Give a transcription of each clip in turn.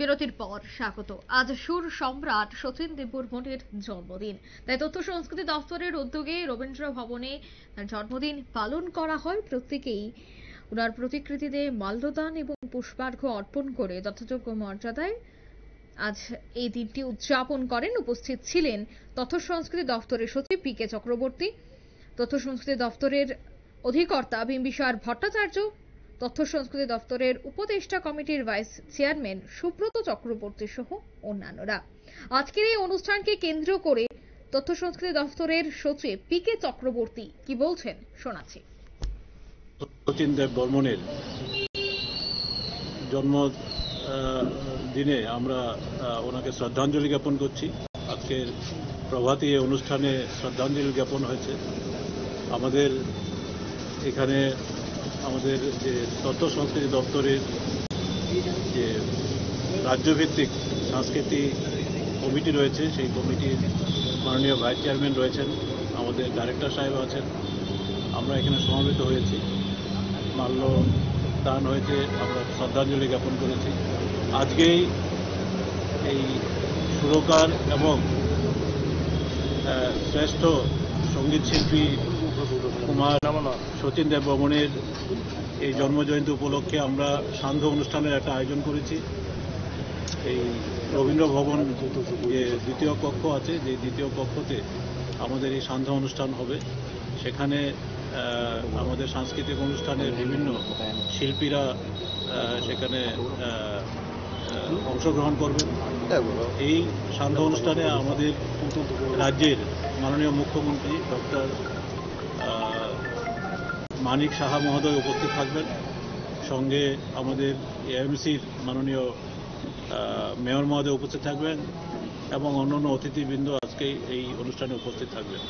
বিরতির পর স্বাগত। আজ সুর সম্রাট শচীন দেববর্মনের জন্মদিন, তাই তথ্য সংস্কৃতি দপ্তরের উদ্যোগে রবীন্দ্র ভবনে তার জন্মদিন পালন করা হয়। প্রত্যেকেই ওনার প্রতিকৃতিতে মাল্যদান এবং পুষ্পার্ঘ্য অর্পণ করে যথাযোগ্য মর্যাদায় আজ এই দিনটি উদযাপন করেন। উপস্থিত ছিলেন তথ্য সংস্কৃতি দপ্তরের সচিব পি কে চক্রবর্তী, তথ্য সংস্কৃতি দপ্তরের অধিকর্তা বিম্বিসার ভট্টাচার্য, তথ্য সংস্কৃতি দপ্তরের উপদেষ্টা কমিটির ভাইস চেয়ারম্যান সুব্রত চক্রবর্তী সহ অন্যান্যরা। আজকের এই অনুষ্ঠানকে কেন্দ্র করে তথ্য সংস্কৃতি দপ্তরের সচিব পি কে চক্রবর্তী কি বলছেন শোনাচ্ছি। শচীন দেববর্মনের জন্ম দিনে আমরা ওনাকে শ্রদ্ধাঞ্জলি জ্ঞাপন করছি। আজকের প্রভাতী অনুষ্ঠানে শ্রদ্ধাঞ্জলি জ্ঞাপন হয়েছে। আমাদের এখানে আমাদের যে তথ্য সংস্কৃতি দপ্তরের যে রাজ্যভিত্তিক সাংস্কৃতিক কমিটি রয়েছে, সেই কমিটির মাননীয় ভাইস চেয়ারম্যান রয়েছেন, আমাদের ডাইরেক্টর সাহেব আছেন। আমরা এখানে সমবেত হয়েছি, মাল্য দান হয়েছে, আমরা শ্রদ্ধাঞ্জলি জ্ঞাপন করেছি। আজকেই এই সুরকার এবং শ্রেষ্ঠ সঙ্গীত শিল্পী কুমার শচীন দেববর্মনের এই জন্মজয়ন্তী উপলক্ষে আমরা সান্ধ্য অনুষ্ঠানের একটা আয়োজন করেছি। এই রবীন্দ্র ভবন যে দ্বিতীয় কক্ষ আছে, যে দ্বিতীয় কক্ষতে আমাদের এই সান্ধ্য অনুষ্ঠান হবে। সেখানে আমাদের সাংস্কৃতিক অনুষ্ঠানের বিভিন্ন শিল্পীরা সেখানে অংশগ্রহণ করবেন। এই সান্ধ্য অনুষ্ঠানে আমাদের রাজ্যের মাননীয় মুখ্যমন্ত্রী ডক্টর মানিক সাহা মহোদয় উপস্থিত থাকবেন। সঙ্গে আমাদের এএমসির মাননীয় মেয়র মহোদয় উপস্থিত থাকবেন এবং অন্যান্য অতিথিবৃন্দ আজকে এই অনুষ্ঠানে উপস্থিত থাকবেন।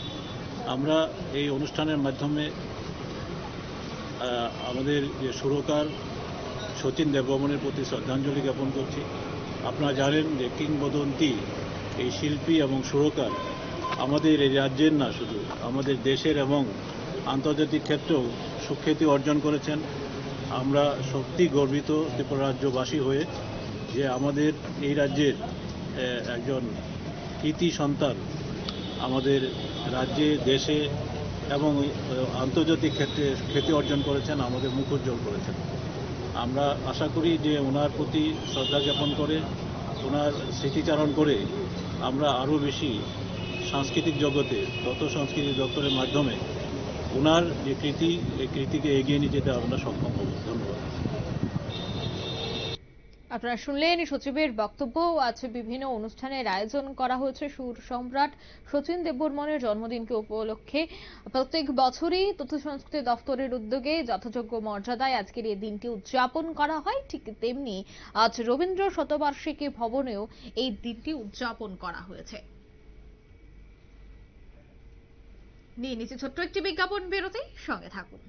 আমরা এই অনুষ্ঠানের মাধ্যমে আমাদের যে সুরকার শচীন দেববর্মনের প্রতি শ্রদ্ধাঞ্জলি জ্ঞাপন করছি। আপনারা জানেন যে কিংবদন্তি এই শিল্পী এবং সুরকার আমাদের এই রাজ্যের না, শুধু আমাদের দেশের এবং আন্তর্জাতিক ক্ষেত্রেও সুখ্যাতি অর্জন করেছেন। আমরা সত্যি গর্বিত ত্রিপুরা রাজ্যবাসী হয়ে যে আমাদের এই রাজ্যের একজন কৃতি সন্তান আমাদের রাজ্যে, দেশে এবং আন্তর্জাতিক ক্ষেত্রে খ্যাতি অর্জন করেছেন, আমাদের মুখ উজ্জ্বল করেছেন। আমরা আশা করি যে ওনার প্রতি শ্রদ্ধা জ্ঞাপন করে, ওনার স্মৃতিচারণ করে আমরা আরও বেশি সাংস্কৃতিক জগতে তথ্য সংস্কৃতি দপ্তরের মাধ্যমে ওনার যে কৃতি, এই কৃতিকে এগিয়ে নিয়ে যেতে আমরা সক্ষম হব। ধন্যবাদ। আপনারা শুনলেন সচিবের বক্তব্য। আজ বিভিন্ন অনুষ্ঠানের আয়োজন করা হয়েছে সুর সম্রাট শচীন দেববর্মনের জন্মদিনকে উপলক্ষে। প্রত্যেক বছরই তথ্য সংস্কৃতি দপ্তরের উদ্যোগে যথাযোগ্য মর্যাদায় আজকের এই দিনটি উদযাপন করা হয়, ঠিক তেমনি আজ রবীন্দ্র শতবার্ষিকী ভবনেও এই দিনটি উদযাপন করা হয়েছে। নিয়ে নিচে ছোট্ট একটি বিজ্ঞাপন বিরতি, সঙ্গে থাকুন।